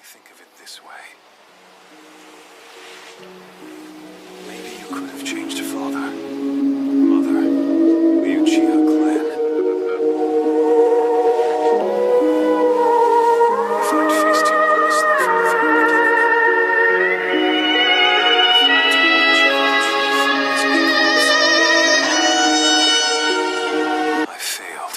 think of it this way. Maybe you could have changed father, mother, the Uchiha clan. If I'd faced you honestly from the very beginning, if I'd told you the truth as equals, I failed.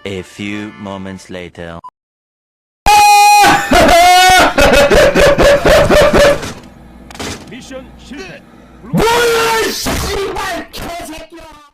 A few moments later. 미션 실패. 뭐야 씨발 개새끼야.